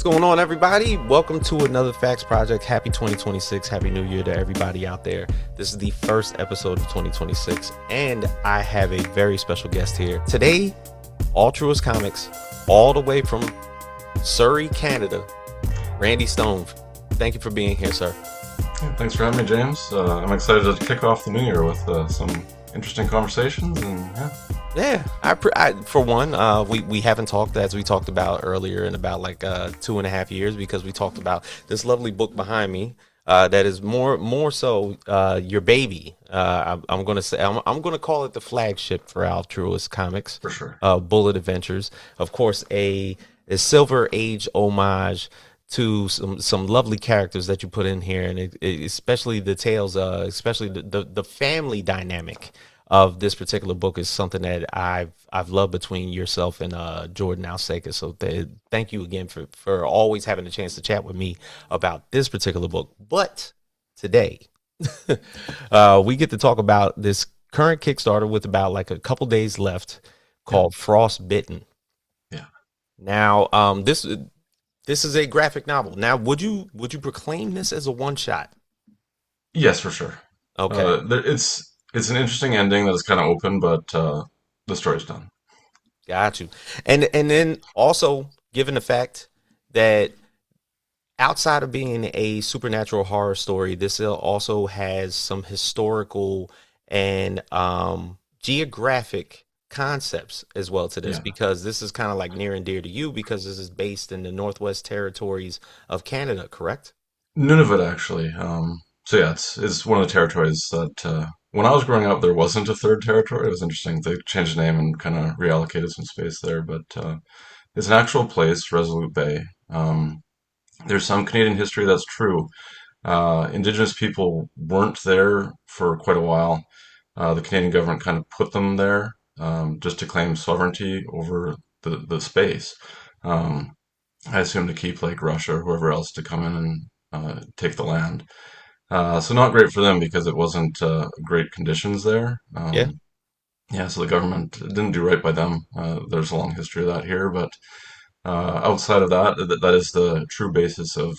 What's going on, everybody? Welcome to another Faqs Project. Happy 2026. Happy New Year to everybody out there. This is the first episode of 2026, and I have a very special guest here. Today, Altruist Comics, all the way from Surrey, Canada, Randy Stone. Thank you for being here, sir. Yeah, thanks for having me, James. I'm excited to kick off the new year with some interesting conversations, and Yeah, for one, we haven't talked as we talked about earlier in about like 2.5 years, because we talked about this lovely book behind me that is more so your baby. I'm gonna say I'm gonna call it the flagship for Altruist Comics, for sure. Bullet Adventures. Of course, a Silver Age homage to some lovely characters that you put in here, and especially the tales, especially the family dynamic of this particular book is something that I've loved between yourself and Jordan Alseca. So thank you again for always having a chance to chat with me about this particular book. But today, we get to talk about this current Kickstarter with about like a couple days left, called Frost Bitten. Yeah. Now, this is a graphic novel. Now, would you proclaim this as a one shot? Yes, for sure. Okay. It's an interesting ending that is kind of open, but the story's done. Got you. And then also, given the fact that outside of being a supernatural horror story, this also has some historical and geographic concepts as well to this, Yeah. because this is kind of like near and dear to you, because this is based in the Northwest Territories of Canada, correct? Nunavut, actually. So yeah, it's one of the territories that when I was growing up, there wasn't a third territory. It was interesting. They changed the name and kind of reallocated some space there, but it's an actual place, Resolute Bay. There's some Canadian history that's true. Indigenous people weren't there for quite a while. The Canadian government kind of put them there just to claim sovereignty over the space. Um, I assume to keep like Russia or whoever else to come in and take the land. So not great for them because it wasn't great conditions there. Yeah. Yeah, so the government didn't do right by them. There's a long history of that here, but outside of that, that is the true basis of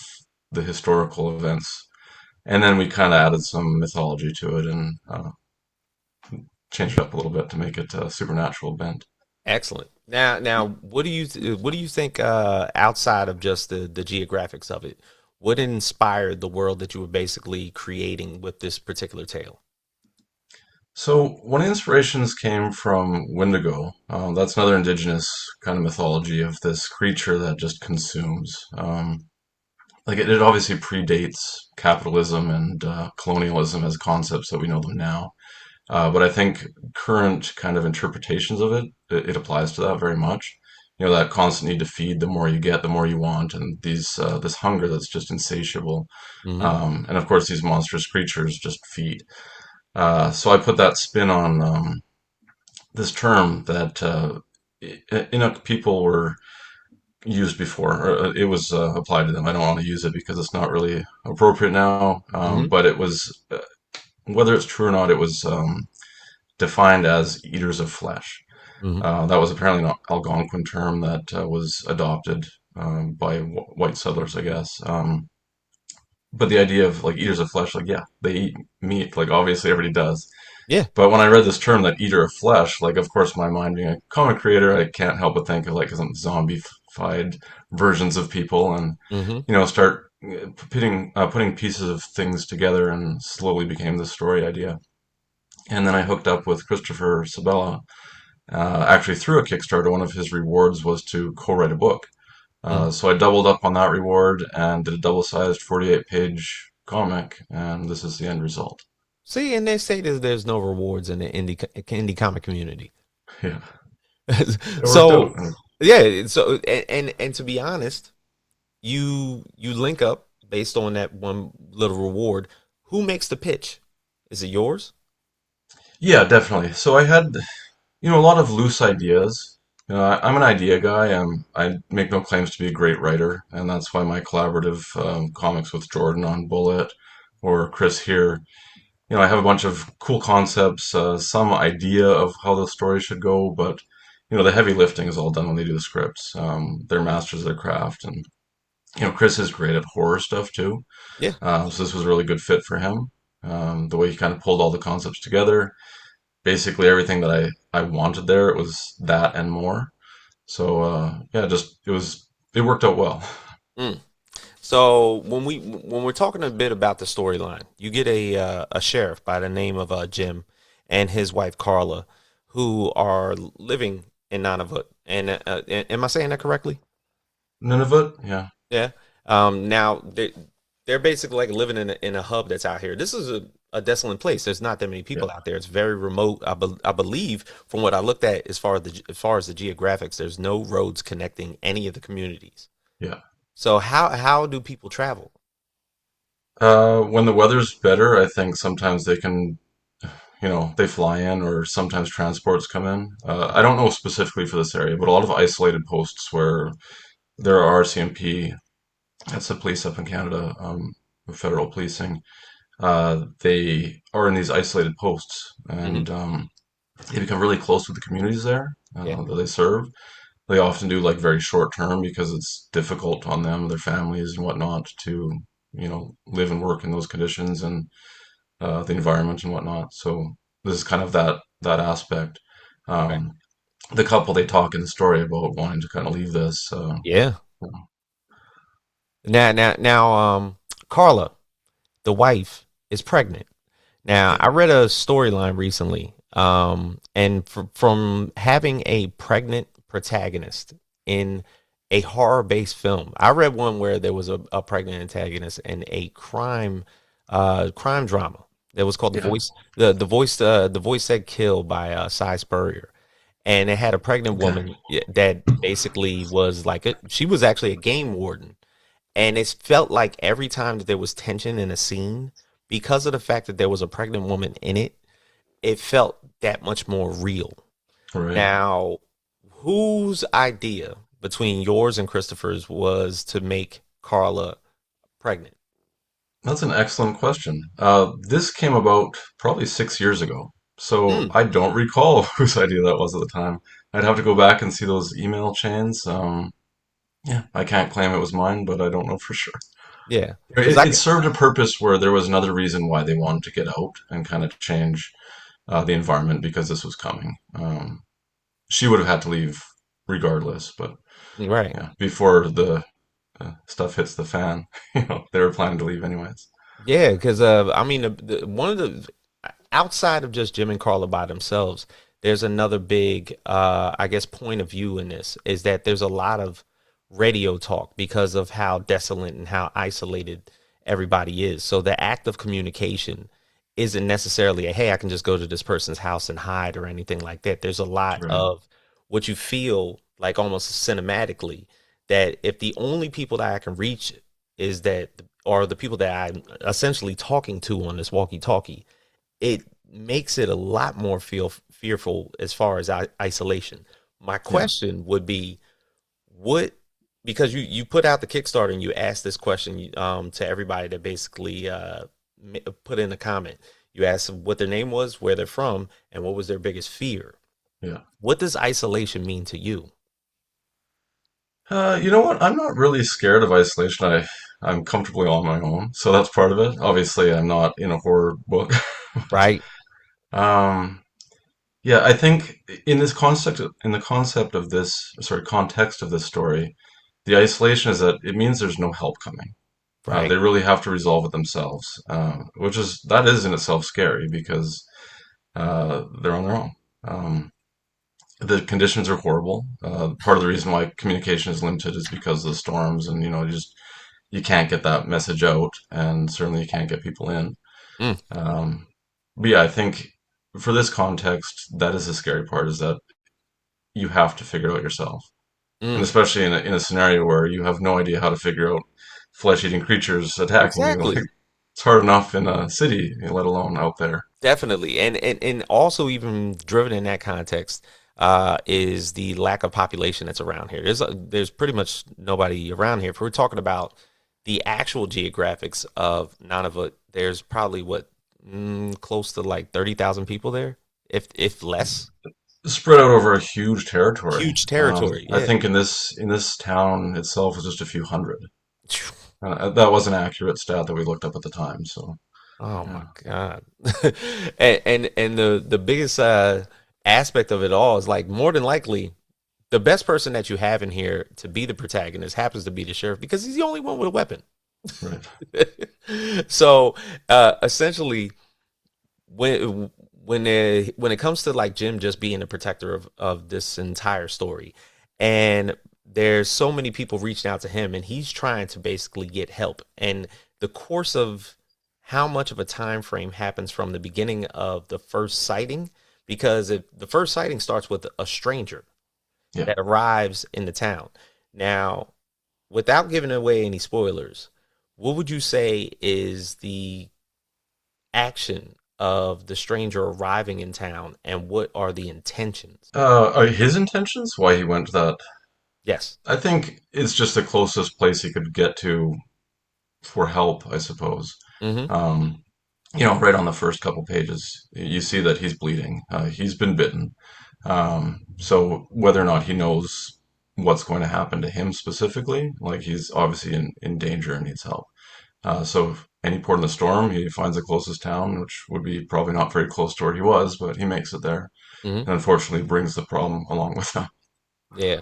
the historical events. And then we kind of added some mythology to it and changed it up a little bit to make it a supernatural bent. Excellent. Now, what do you think outside of just the geographics of it? What inspired the world that you were basically creating with this particular tale? So one of the inspirations came from Wendigo. That's another indigenous kind of mythology of this creature that just consumes. Like it obviously predates capitalism and colonialism as concepts that we know them now. But I think current kind of interpretations of it applies to that very much. You know, that constant need to feed, the more you get, the more you want, and this hunger that's just insatiable. Hmm. And of course, these monstrous creatures just feed. So I put that spin on this term that Inuk people were used before, or it was applied to them. I don't want to use it because it's not really appropriate now. Hmm. But it was, whether it's true or not, it was defined as eaters of flesh. Hmm. That was apparently an Algonquin term that was adopted by white settlers, I guess. But the idea of like eaters of flesh, like yeah, they eat meat, like obviously everybody does. Yeah. But when I read this term, that eater of flesh, like of course my mind being a comic creator, I can't help but think of like some zombified versions of people, and Hmm. start putting pieces of things together, and slowly became the story idea. And then I hooked up with Christopher Sebala. Actually, through a Kickstarter, one of his rewards was to co-write a book. Hmm. So I doubled up on that reward and did a double-sized 48-page comic, and this is the end result. See, and they say that there's no rewards in the indie comic community. Yeah, it worked out. So yeah, so and to be honest, you link up based on that one little reward. Who makes the pitch? Is it yours? Yeah, definitely. So I had, a lot of loose ideas. I'm an idea guy. I make no claims to be a great writer, and that's why my collaborative comics with Jordan on Bullet or Chris here, I have a bunch of cool concepts, some idea of how the story should go, but the heavy lifting is all done when they do the scripts. They're masters of their craft, and Chris is great at horror stuff too. Yeah. So this was a really good fit for him. The way he kind of pulled all the concepts together, basically everything that I wanted there, it was that and more. So yeah, just it worked out well. Mm. So when we're talking a bit about the storyline, you get a sheriff by the name of Jim and his wife Carla, who are living in Nunavut. And am I saying that correctly? Nanavut, yeah, Yeah. Now they're basically like living in a hub that's out here. This is a desolate place. There's not that many yeah, people out there. It's very remote. I believe from what I looked at as far as the geographics, there's no roads connecting any of the communities. yeah. So how do people travel? When the weather's better, I think sometimes they can, they fly in, or sometimes transports come in. I don't know specifically for this area, but a lot of isolated posts where there are RCMP, that's the police up in Canada, federal policing. They are in these isolated posts, Hmm. and they become really close with the communities there Yeah. that they serve. They often do like very short term because it's difficult on them, their families and whatnot to, live and work in those conditions and the environment and whatnot. So this is kind of that aspect. Right. Um, the couple they talk in the story about wanting to kind of leave this. Yeah. Now, Carla, the wife, is pregnant. Now, Yeah, I read a storyline recently, and from having a pregnant protagonist in a horror-based film, I read one where there was a pregnant antagonist in a crime drama that was called yeah, The Voice Said Kill by Cy Spurrier, and it had a pregnant okay, woman that basically was like she was actually a game warden, and it felt like every time that there was tension in a scene, because of the fact that there was a pregnant woman in it, it felt that much more real. all right. Now, whose idea between yours and Christopher's was to make Carla pregnant? That's an excellent question. This came about probably 6 years ago, so Mm, I don't recall whose idea that was at the time. I'd have to go back and see those email chains. Yeah, I can't claim it was mine, but I don't know for sure. yeah, because It served a purpose where there was another reason why they wanted to get out and kind of change the environment because this was coming. She would have had to leave regardless, but right. yeah, before the stuff hits the fan, they were planning to leave anyways. Yeah, because I mean, one of the outside of just Jim and Carla by themselves, there's another big, I guess, point of view in this is that there's a lot of radio talk because of how desolate and how isolated everybody is. So the act of communication isn't necessarily a hey, I can just go to this person's house and hide or anything like that. There's a lot Right. of what you feel like almost cinematically that if the only people that I can reach is that are the people that I'm essentially talking to on this walkie-talkie, it makes it a lot more feel fearful as far as isolation. My Yeah. question would be, what because you put out the Kickstarter and you asked this question to everybody that basically put in a comment. You asked what their name was, where they're from, and what was their biggest fear. Yeah. What does isolation mean to you? You know what? I'm not really scared of isolation. I'm comfortably on my own, so that's part of it. Obviously, I'm not in a horror book. Right, Um, yeah, I think in the concept of this, sorry, context of this story, the isolation is that it means there's no help coming. right. They really have to resolve it themselves, that is in itself scary because they're on their own. Um, the conditions are horrible. Part of the reason why communication is limited is because of the storms, and you can't get that message out, and certainly you can't get people in. Mm, Um, but yeah, I think for this context, that is the scary part, is that you have to figure it out yourself, and mm. especially in a scenario where you have no idea how to figure out flesh-eating creatures attacking you. Like Exactly. it's hard enough in a city, let alone out there. Definitely. And also even driven in that context is the lack of population that's around here. There's pretty much nobody around here. If we're talking about the actual geographics of Nunavut, there's probably close to like 30,000 people there, if less. Spread out over a huge territory. Huge territory. I Yeah. think in this town itself is just a few hundred. That was an accurate stat that we looked up at the time. So Oh my yeah, God. And the biggest aspect of it all is like more than likely the best person that you have in here to be the protagonist happens to be the sheriff because he's the only one with a weapon. right. So essentially when it comes to like Jim just being the protector of this entire story, and there's so many people reaching out to him, and he's trying to basically get help. And the course of how much of a time frame happens from the beginning of the first sighting, because if the first sighting starts with a stranger Yeah. that arrives in the town. Now, without giving away any spoilers, what would you say is the action of the stranger arriving in town, and what are the intentions? His intentions, why he went to that, Yes. I think it's just the closest place he could get to for help, I suppose. Mm-hmm. Um, right on the first couple pages, you see that he's bleeding. He's been bitten. So whether or not he knows what's going to happen to him specifically, like he's obviously in danger and needs help. So any port in the storm, he finds the closest town, which would be probably not very close to where he was, but he makes it there. Mm-hmm. And unfortunately brings the problem along with him. Yeah.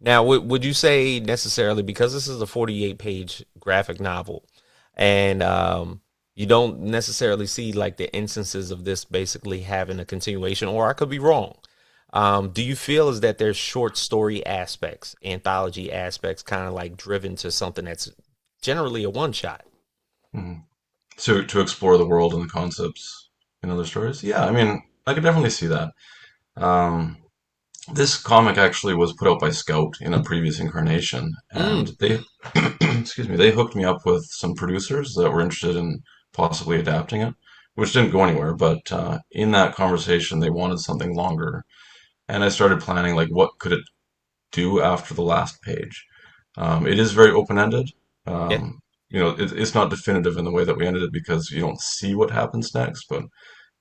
Now, would you say necessarily because this is a 48-page graphic novel, and you don't necessarily see like the instances of this basically having a continuation, or I could be wrong. Do you feel is that there's short story aspects, anthology aspects, kind of like driven to something that's generally a one shot? Mhm. So to explore the world and the concepts in other stories, yeah, I mean, I could definitely see that. Um, this comic actually was put out by Scout in a previous incarnation, and Mm, they, excuse me, they hooked me up with some producers that were interested in possibly adapting it, which didn't go anywhere. But in that conversation, they wanted something longer, and I started planning like what could it do after the last page. It is very open-ended. yeah, It's not definitive in the way that we ended it because you don't see what happens next, but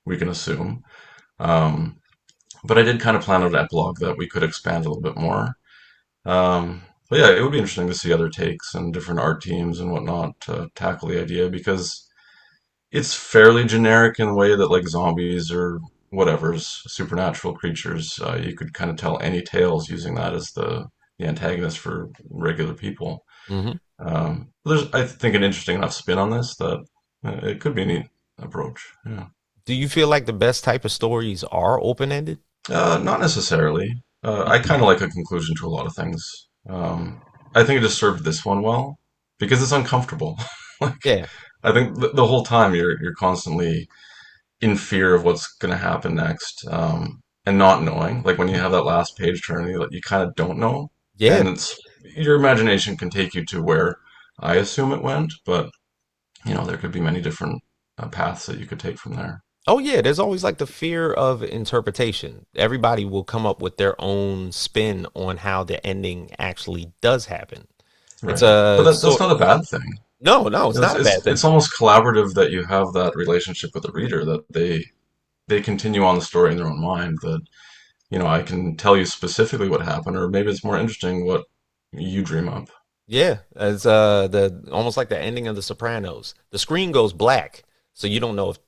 we can assume. Um, but I did kind of plan out an epilogue that we could expand a little bit more. But yeah, it would be interesting to see other takes and different art teams and whatnot to tackle the idea because it's fairly generic in the way that like zombies or whatever's supernatural creatures, you could kind of tell any tales using that as the antagonist for regular people. hmm. There's, I think, an interesting enough spin on this that it could be a neat approach. Yeah. Do you feel like the best type of stories are open ended? Not necessarily. I kind of like a conclusion to a lot of things. I think it just served this one well because it's uncomfortable. Like, Yeah, I think the whole time you're constantly in fear of what's going to happen next, and not knowing. Like when you have that last page turn, you kind of don't know, yeah. and it's your imagination can take you to where I assume it went, but there could be many different paths that you could take from there. Oh yeah, there's always like the fear of interpretation. Everybody will come up with their own spin on how the ending actually does happen. It's Right, but a that's sort not a bad thing. no, it's It's, not a bad it's thing. it's almost collaborative that you have that relationship with the reader that they continue on the story in their own mind. That I can tell you specifically what happened, or maybe it's more interesting what you dream up. Yeah, it's the almost like the ending of The Sopranos. The screen goes black, so you don't know if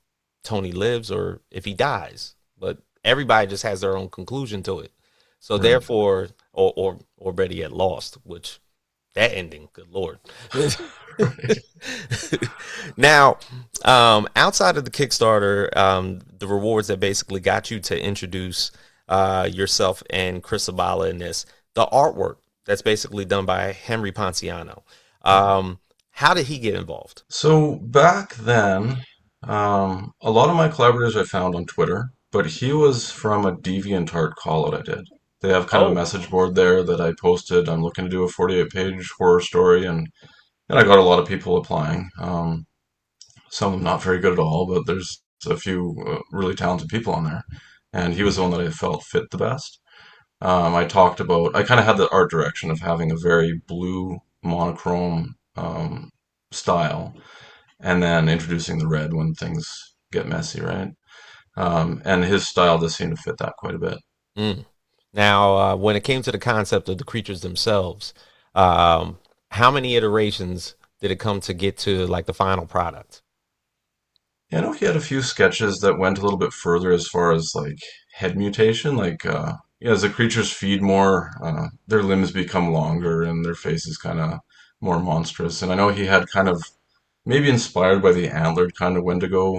Tony lives or if he dies, but everybody just has their own conclusion to it. So Right. therefore, or better yet, lost, which that ending, good lord. Now, outside of the Kickstarter, the rewards that basically got you to introduce yourself and Chris Sebala in this, the artwork that's basically done by Henry Ponciano. Um, how did he get involved? So back then, a lot of my collaborators I found on Twitter, but he was from a DeviantArt call out I did. They have kind of a Oh, message board there that I posted. I'm looking to do a 48-page horror story, and I got a lot of people applying. Some of them not very good at all, but there's a few really talented people on there. And he was the one that I felt fit the best. I kind of had the art direction of having a very blue monochrome style and then introducing the red when things get messy, right? And his style does seem to fit that quite a bit. mm. Now, when it came to the concept of the creatures themselves, um, How many iterations did it come to get to like the final product? Yeah, I know he had a few sketches that went a little bit further as far as like head mutation. Like, yeah, as the creatures feed more, their limbs become longer and their faces kind of more monstrous. And I know he had kind of maybe inspired by the antlered kind of Wendigo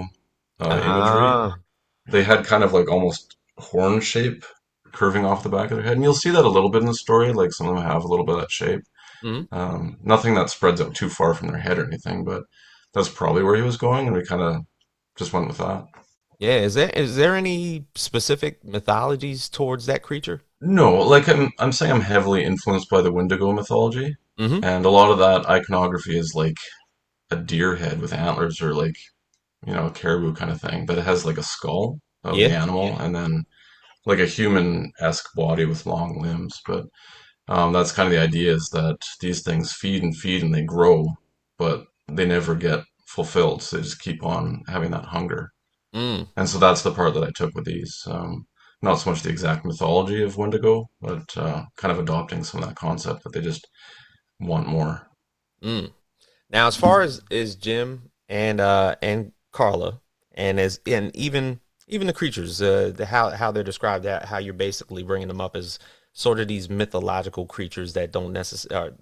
imagery. Ah. They had kind of like almost horn shape curving off the back of their head. And you'll see that a little bit in the story. Like some of them have a little bit of that shape. Mhm. Nothing that spreads out too far from their head or anything, but that's probably where he was going. And we kind of just went with that. Yeah, is there any specific mythologies towards that creature? No, like I'm saying I'm heavily influenced by the Wendigo mythology, Mm-hmm. and a lot of that iconography is like a deer head with antlers or like, a caribou kind of thing, but it has like a skull of Yeah. the animal and then like a human-esque body with long limbs. But that's kind of the idea is that these things feed and they grow, but they never get fulfilled. So they just keep on having that hunger. Mm, And so that's the part that I took with these. Not so much the exact mythology of Wendigo, but kind of adopting some of that concept that they just want more. mm. Now, as far as Jim and Carla, and even the creatures, how they're described, how you're basically bringing them up as sort of these mythological creatures that don't necessarily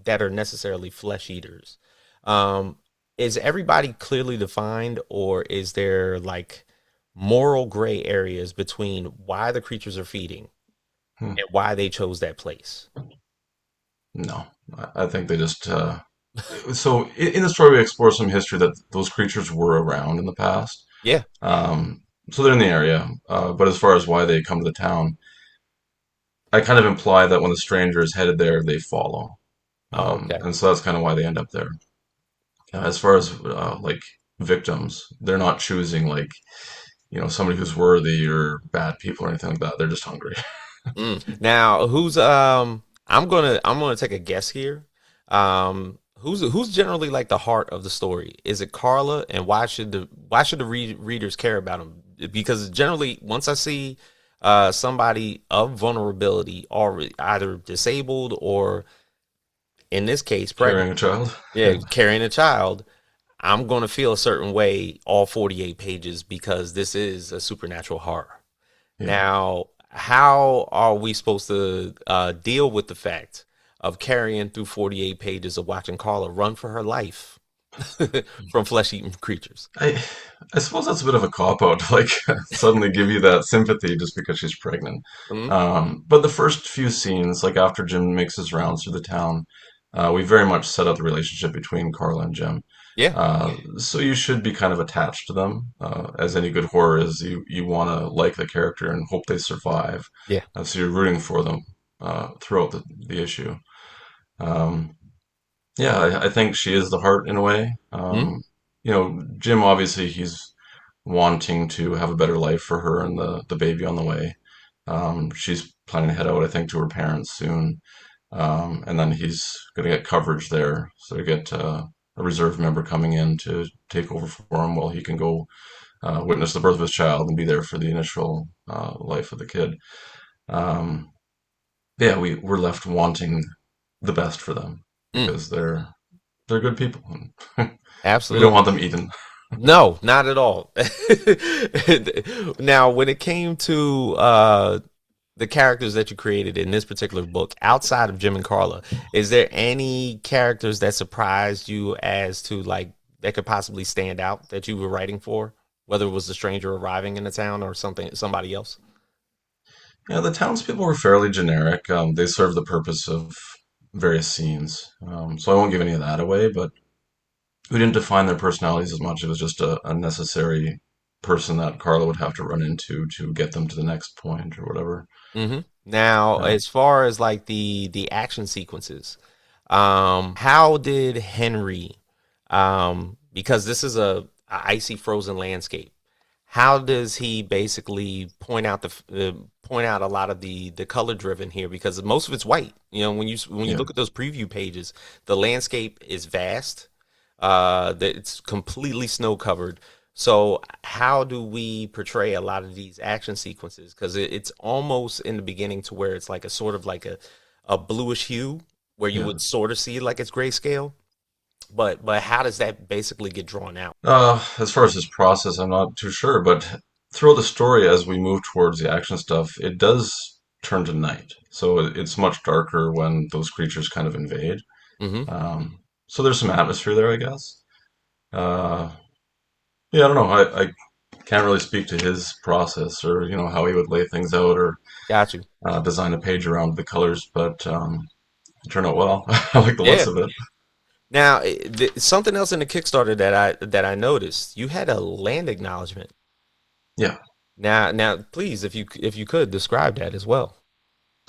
that are necessarily flesh eaters. Um, is everybody clearly defined, or is there like moral gray areas between why the creatures are feeding Hmm. and why they chose that place? No, I think they just. So in the story, we explore some history that those creatures were around in the past. Yeah. So they're in the area. But as far as why they come to the town, I kind of imply that when the stranger is headed there, they follow. Oh, okay. And so that's kind of why they end up there. As far as like victims, they're not choosing like somebody who's worthy or bad people or anything like that. They're just hungry. Mm. Now, who's I'm gonna take a guess here. Who's generally like the heart of the story? Is it Carla, and why should the readers care about him? Because generally, once I see somebody of vulnerability, or either disabled or in this case Carrying pregnant, a child. yeah, carrying a child, I'm gonna feel a certain way all 48 pages because this is a supernatural horror. Yeah. Now, how are we supposed to deal with the fact of carrying through 48 pages of watching Carla run for her life from flesh-eating creatures? I I suppose that's a bit of a cop out to like suddenly give you that sympathy just because she's pregnant. Mhm. But the first few scenes, like after Jim makes his rounds through the town, we very much set up the relationship between Carla and Jim. Yeah, So you should be kind of attached to them, as any good horror is. You want to like the character and hope they survive. yeah. So you're rooting for them throughout the issue. Um, yeah, I think she is the heart in a way. Mhm. Jim obviously he's wanting to have a better life for her and the baby on the way. She's planning to head out, I think, to her parents soon, and then he's going to get coverage there, so to get a reserve member coming in to take over for him while he can go witness the birth of his child and be there for the initial life of the kid. Um, yeah, we're left wanting the best for them Mm, because they're good people. And we don't absolutely. want them eaten. No, not at all. Now, when it came to the characters that you created in this particular book, outside of Jim and Carla, is there any characters that surprised you as to like that could possibly stand out that you were writing for, whether it was the stranger arriving in the town or somebody else? Yeah, the townspeople were fairly generic. They served the purpose of various scenes. So I won't give any of that away, but we didn't define their personalities as much. It was just a necessary person that Carla would have to run into to get them to the next point or whatever. Hmm. Now, Uh, as far as like the action sequences, how did Henry, because this is a icy frozen landscape, how does he basically point out a lot of the color driven here? Because most of it's white. When you yeah. look at those preview pages, the landscape is vast. It's completely snow covered. So how do we portray a lot of these action sequences? Because it's almost in the beginning to where it's like a sort of like a bluish hue, where you Yeah. would sort of see it like it's grayscale. But how does that basically get drawn out? As far as his process, I'm not too sure, but throughout the story, as we move towards the action stuff, it does turn to night. So it's much darker when those creatures kind of invade. Hmm. So there's some atmosphere there, I guess. Uh, yeah, I don't know. I can't really speak to his process or, how he would lay things out or Got you. design a page around the colors, but it turned out well. I like the looks Yeah. of it. Now, something else in the Kickstarter that I noticed, you had a land acknowledgement. Yeah. Now, please, if you could describe that as well.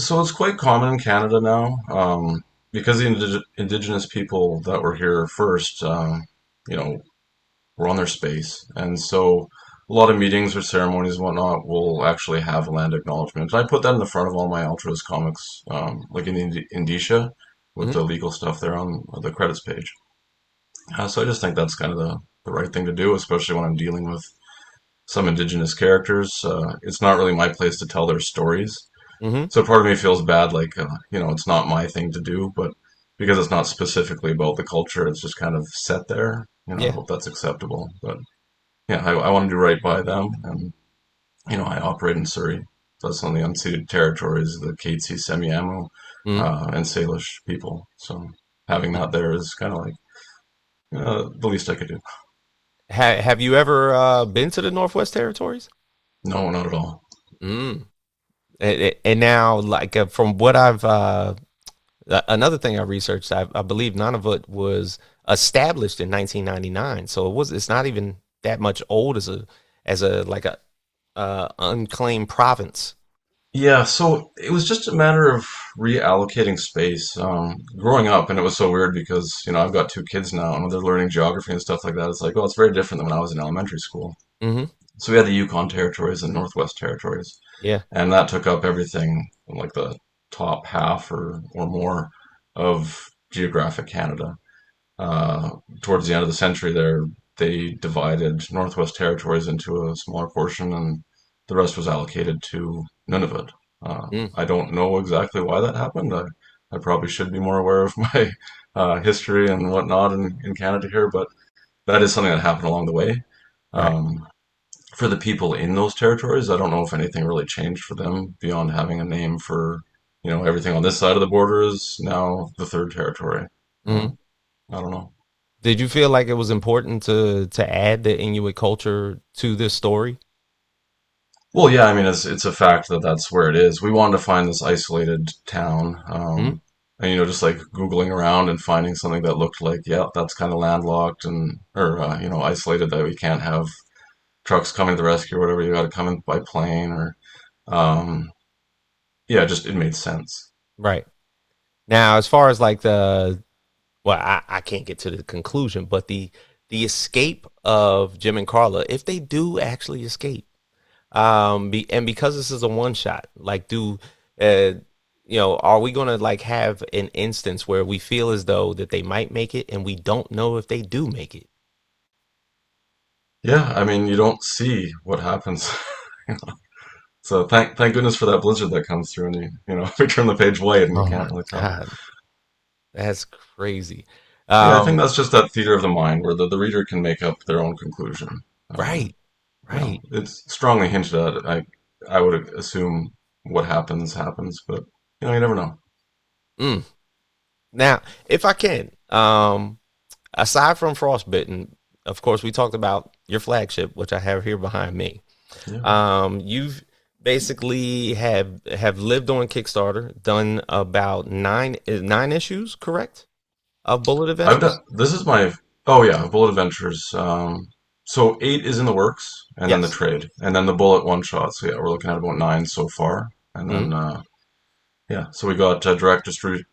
So it's quite common in Canada now, because the indigenous people that were here first, you know, were on their space, and so a lot of meetings or ceremonies and whatnot will actually have a land acknowledgement. And I put that in the front of all my Ultras comics, like in the indicia, with Hmm. the legal stuff there on the credits page. So I just think that's kind of the right thing to do, especially when I'm dealing with some indigenous characters. It's not really my place to tell their stories. Hmm. So part of me feels bad, like, it's not my thing to do, but because it's not specifically about the culture, it's just kind of set there. I Yeah. hope that's acceptable. But yeah, I want to do right by them, and I operate in Surrey. So that's on the unceded territories, the Katzie, Semiahmoo, Hmm. and Salish people. So having that there is kind of like the least I could do. Have you ever been to the Northwest Territories? No, not at all. Mm. And now, like from what I've another thing I researched, I believe Nanavut was established in 1999, so it's not even that much old as a like a unclaimed province. Yeah, so it was just a matter of reallocating space. Growing up, and it was so weird because, I've got two kids now, and when they're learning geography and stuff like that, it's like, oh, it's very different than when I was in elementary school. Hmm. So we had the Yukon territories and Northwest territories, Yeah. and that took up everything from like the top half or more of geographic Canada. Uh, Towards the end of the century there, they divided Northwest Territories into a smaller portion, and the rest was allocated to Nunavut. Mm. I don't know exactly why that happened. I probably should be more aware of my history and whatnot in Canada here, but that is something that happened along the way. Right. Um, for the people in those territories, I don't know if anything really changed for them beyond having a name for, everything on this side of the border is now the third territory. Hmm. I don't know. Did you feel like it was important to add the Inuit culture to this story? Well, yeah, I mean, it's a fact that that's where it is. We wanted to find this isolated town, Hmm. and just like Googling around and finding something that looked like, yeah, that's kind of landlocked and or isolated that we can't have trucks coming to the rescue or whatever. You got to come in by plane or, um, yeah, just it made sense. Right. Now, as far as like I can't get to the conclusion, but the escape of Jim and Carla, if they do actually escape, and because this is a one shot, like uh, are we gonna like have an instance where we feel as though that they might make it and we don't know if they do make it? Yeah, I mean, you don't see what happens. So thank goodness for that blizzard that comes through, and we turn the page white and you Oh can't my really tell. God, that's crazy. Yeah, I think Um, that's just that theater of the mind where the reader can make up their own conclusion. right, right. It's strongly hinted at. I would assume what happens happens, but you never know. Mm. Now, if I can, aside from Frostbitten, of course, we talked about your flagship, which I have here behind me. Yeah, You've basically have lived on Kickstarter, done about nine issues, correct? Of Bullet I've done. Adventures. This is my. Oh yeah, Bullet Adventures. So 8 is in the works, and then the Yes. trade, and then the Bullet one shot. So yeah, we're looking at about 9 so far, and Hmm. then yeah, so we got direct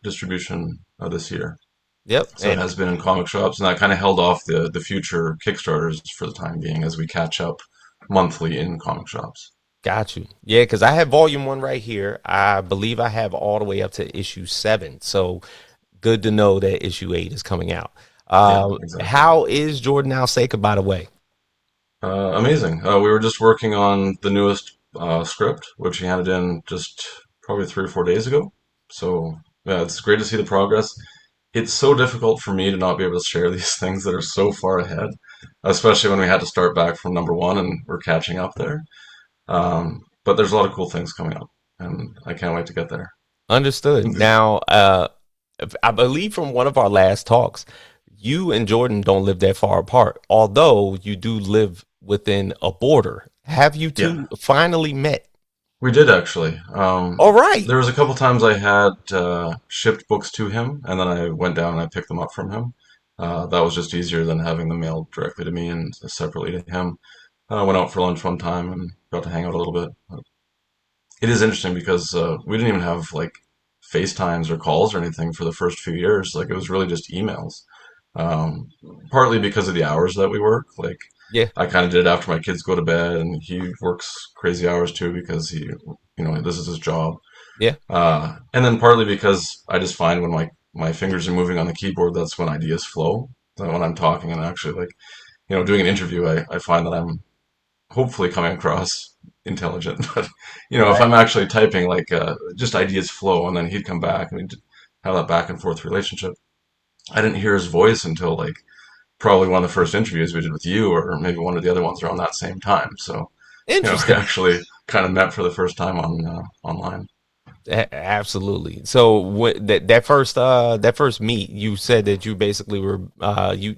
distribution this year. Yep. So it And has been in comic shops, and that kind of held off the future Kickstarters for the time being as we catch up monthly in comic shops. got you. Yeah, because I have volume one right here. I believe I have all the way up to issue 7. So good to know that issue 8 is coming out. Yeah, exactly. How is Jordan Alseca, by the way? Amazing. We were just working on the newest script, which he handed in just probably 3 or 4 days ago. So Yeah, it's great to see the progress. It's so difficult for me to not be able to share these things that are so far ahead, especially when we had to start back from number one and we're catching up there. But there's a lot of cool things coming up, and I can't wait to get there. Understood. Now, I believe from one of our last talks, you and Jordan don't live that far apart, although you do live within a border. Have you Yeah, two finally met? we did actually. All right. There was a couple times I had shipped books to him, and then I went down and I picked them up from him. That was just easier than having them mailed directly to me and separately to him. I went out for lunch one time and got to hang out a little bit. It is interesting because we didn't even have like FaceTimes or calls or anything for the first few years. Like it was really just emails. Um, Partly because of the hours that we work. Like Yeah. I kind of did it after my kids go to bed, and he works crazy hours too because this is his job. Yeah. And then partly because I just find when my fingers are moving on the keyboard, that's when ideas flow. So when I'm talking and actually like, doing an interview, I find that I'm hopefully coming across intelligent. But if Right. I'm actually typing, like just ideas flow, and then he'd come back and we'd have that back and forth relationship. I didn't hear his voice until like probably one of the first interviews we did with you, or maybe one of the other ones around that same time. So we Interesting. actually kind of met for the first time on online. Absolutely. So that first meet, you said that you basically were you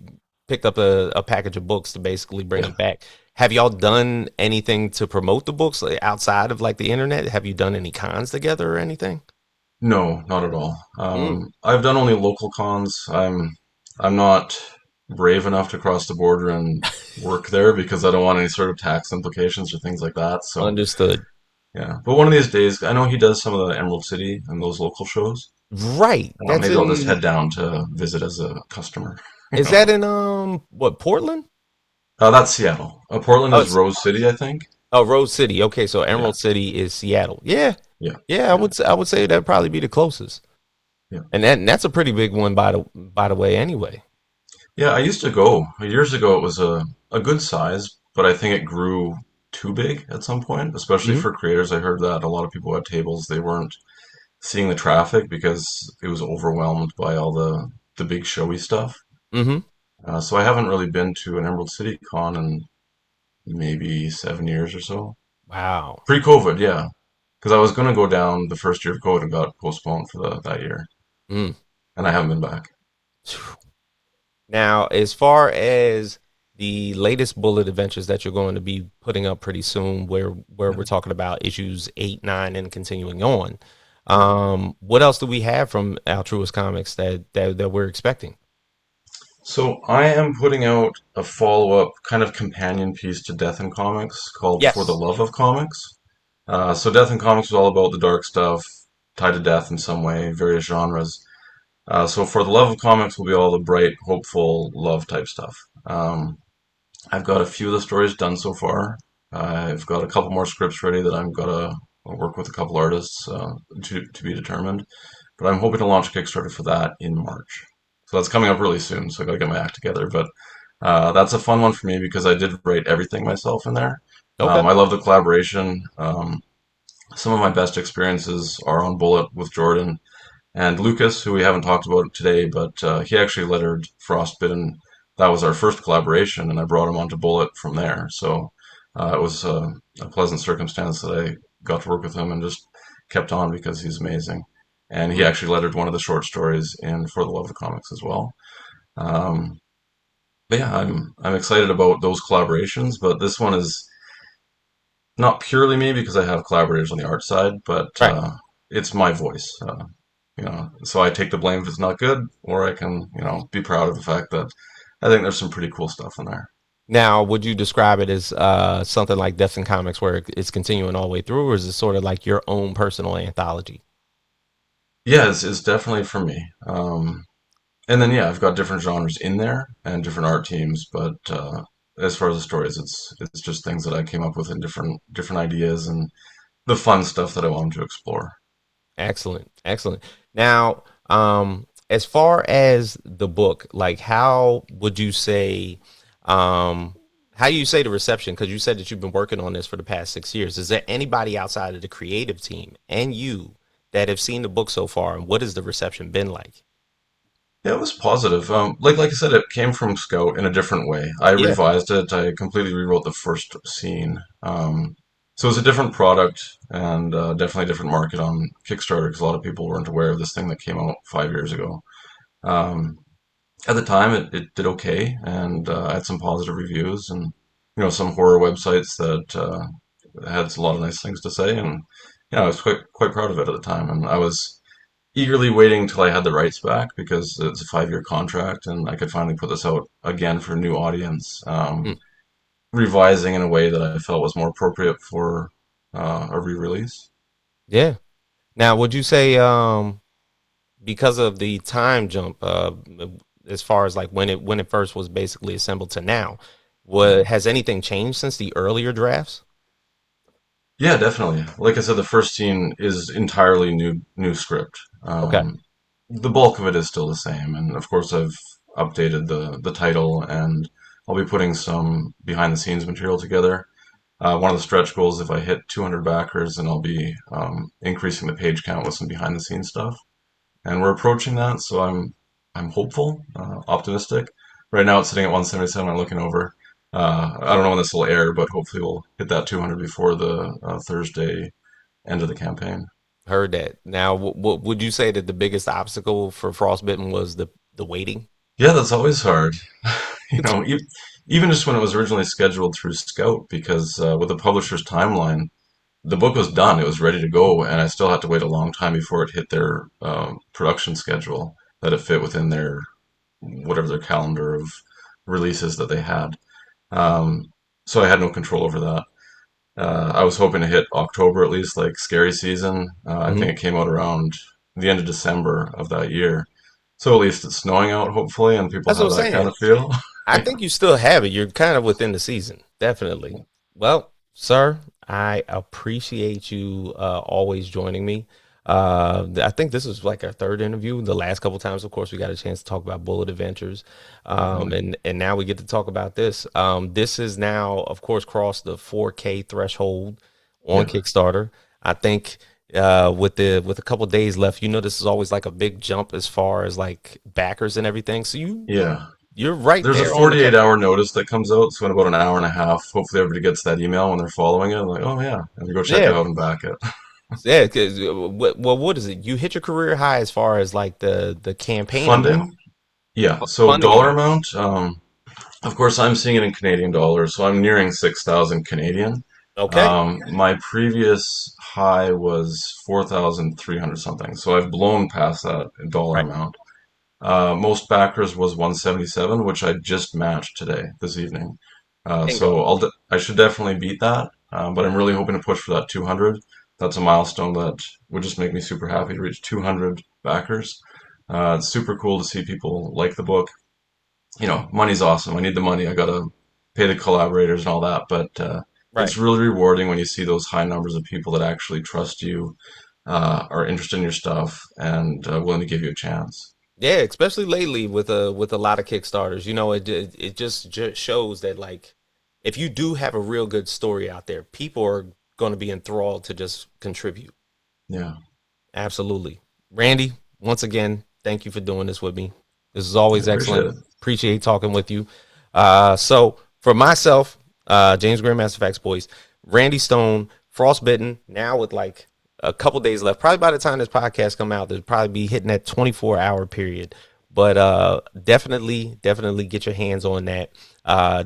picked up a package of books to basically bring Yeah. them back. Have y'all done anything to promote the books, like, outside of like the internet? Have you done any cons together or anything? No, not at all. Mm. I've done only local cons. I'm not brave enough to cross the border and work there because I don't want any sort of tax implications or things like that. So Understood. yeah, but one of these days, I know he does some of the Emerald City and those local shows. Right. That's Maybe I'll just in. head down to visit as a customer. You Is that know, in what, Portland? that's Seattle. Portland Oh, is it's Rose City, I think. Rose City. Okay, so Yeah, Emerald City is Seattle. Yeah. yeah, Yeah, yeah, I would say that'd probably be the closest. yeah. And that's a pretty big one by the way anyway. Yeah, I used to go. Years ago, it was a good size, but I think it grew too big at some point, especially Mhm. for creators. I heard that a lot of people at tables, they weren't seeing the traffic because it was overwhelmed by all the big showy stuff. Mhm. So I haven't really been to an Emerald City Con in maybe 7 years or so. Wow. Pre-COVID, yeah, because I was going to go down the first year of COVID and got postponed for that year, Mm. and I haven't been back. Now, as far as the latest bullet adventures that you're going to be putting up pretty soon, where Yeah, we're talking about issues 8, 9, and continuing on, yeah. what else do we have from Altruist Comics that we're expecting? So I am putting out a follow-up kind of companion piece to Death in Comics called For the Yes. Love of Comics. So Death in Comics was all about the dark stuff tied to death in some way, various genres. So For the Love of Comics will be all the bright, hopeful, love type stuff. I've got a few of the stories done so far. I've got a couple more scripts ready that I'm gonna work with a couple artists to be determined. But I'm hoping to launch a Kickstarter for that in March. So that's coming up really soon. So I got to get my act together. But that's a fun one for me because I did write everything myself in there. Okay. I love the collaboration. Some of my best experiences are on Bullet with Jordan and Lucas, who we haven't talked about today, but he actually lettered Frost Bitten. That was our first collaboration, and I brought him onto Bullet from there. So it was a pleasant circumstance that I got to work with him and just kept on because he's amazing. And he Mm. actually lettered one of the short stories in For the Love of Comics as well. Um, but yeah, I'm excited about those collaborations, but this one is not purely me because I have collaborators on the art side, but Right. it's my voice. So I take the blame if it's not good, or I can, be proud of the fact that I think there's some pretty cool stuff in there. Now, would you describe it as something like Death in Comics where it's continuing all the way through, or is it sort of like your own personal anthology? Yeah, it's definitely for me. And then yeah, I've got different genres in there and different art teams, but as far as the stories, it's just things that I came up with in different ideas and the fun stuff that I wanted to explore. Excellent, excellent. Now, as far as the book, like, um, how you say the reception? Because you said that you've been working on this for the past 6 years. Is there anybody outside of the creative team and you that have seen the book so far, and what has the reception been like? Yeah, it was positive. Like I said, it came from Scout in a different way. I Yeah. revised it. I completely rewrote the first scene. So it's a different product and definitely a different market on Kickstarter because a lot of people weren't aware of this thing that came out 5 years ago. Um, at the time, it did okay and had some positive reviews and some horror websites that had a lot of nice things to say and I was quite proud of it at the time and I was eagerly waiting until I had the rights back because it's a 5 year contract and I could finally put this out again for a new audience, Mm. revising in a way that I felt was more appropriate for a re-release. Yeah. Now, would you say because of the time jump, as far as like when it first was basically assembled to now, what has anything changed since the earlier drafts? Yeah, definitely. Like I said, the first scene is entirely new script. Okay. The bulk of it is still the same, and of course I've updated the title, and I'll be putting some behind the scenes material together. One of the stretch goals, if I hit 200 backers, then I'll be increasing the page count with some behind the scenes stuff. And we're approaching that, so I'm hopeful, optimistic. Right now it's sitting at 177. I'm looking over. I don't know when this will air, but hopefully we'll hit that 200 before the Thursday end of the campaign. Heard that. Now, what would you say that the biggest obstacle for Frostbitten was the waiting? Yeah, that's always hard. You know, even just when it was originally scheduled through Scout, because with the publisher's timeline, the book was done, it was ready to go, and I still had to wait a long time before it hit their production schedule that it fit within their whatever their calendar of releases that they had. Um, so I had no control over that. I was hoping to hit October at least, like Scary Season. I Hmm. think it came out around the end of December of that year. So at least it's snowing out, hopefully, and people That's what have I'm that kind saying. of feel. I think you still have it. You're kind of within the season, definitely. Well, sir, I appreciate you always joining me. I think this is like our third interview. The last couple times, of course, we got a chance to talk about Bullet Adventures, Definitely. and now we get to talk about this. This is now, of course, crossed the 4K threshold on Yeah. Kickstarter. I think with a couple days left, this is always like a big jump as far as like backers and everything. So Yeah. you're right There's a there on the 48-hour notice that comes out, so in about an hour and a half, hopefully everybody gets that email when they're following it. Like, oh yeah, and you go check it yeah. out and back it. Yeah, because what is it? You hit your career high as far as like the campaign amount, Funding? Yeah. So funding dollar amount. amount, of course I'm seeing it in Canadian dollars, so I'm nearing 6,000 Canadian. Okay, My previous high was 4,300 something, so I've blown past that dollar right. amount. Most backers was 177, which I just matched today, this evening. Bingo. I should definitely beat that, but I'm really hoping to push for that 200. That's a milestone that would just make me super happy to reach 200 backers. It's super cool to see people like the book. Money's awesome. I need the money. I gotta pay the collaborators and all that, but Right. it's really rewarding when you see those high numbers of people that actually trust you, are interested in your stuff, and willing to give you a chance. Yeah, especially lately with a lot of Kickstarters. It just shows that like if you do have a real good story out there, people are going to be enthralled to just contribute. Yeah, Absolutely. Randy, once again, thank you for doing this with me. This is I always appreciate excellent. it. Appreciate talking with you. So for myself, James Grandmaster Faqs Boys, Randy Stone, Frostbitten, now with like a couple days left. Probably by the time this podcast come out, there'll probably be hitting that 24-hour period. But definitely get your hands on that.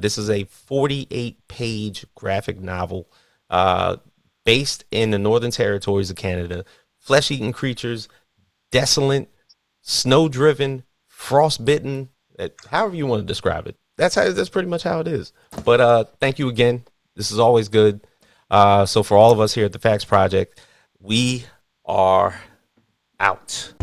This is a 48-page graphic novel uh, based in the Northern Territories of Canada. Flesh-eating creatures, desolate, snow-driven, frostbitten, however you want to describe it. That's pretty much how it is. But thank you again. This is always good. So for all of us here at the Faqs Project, we are out.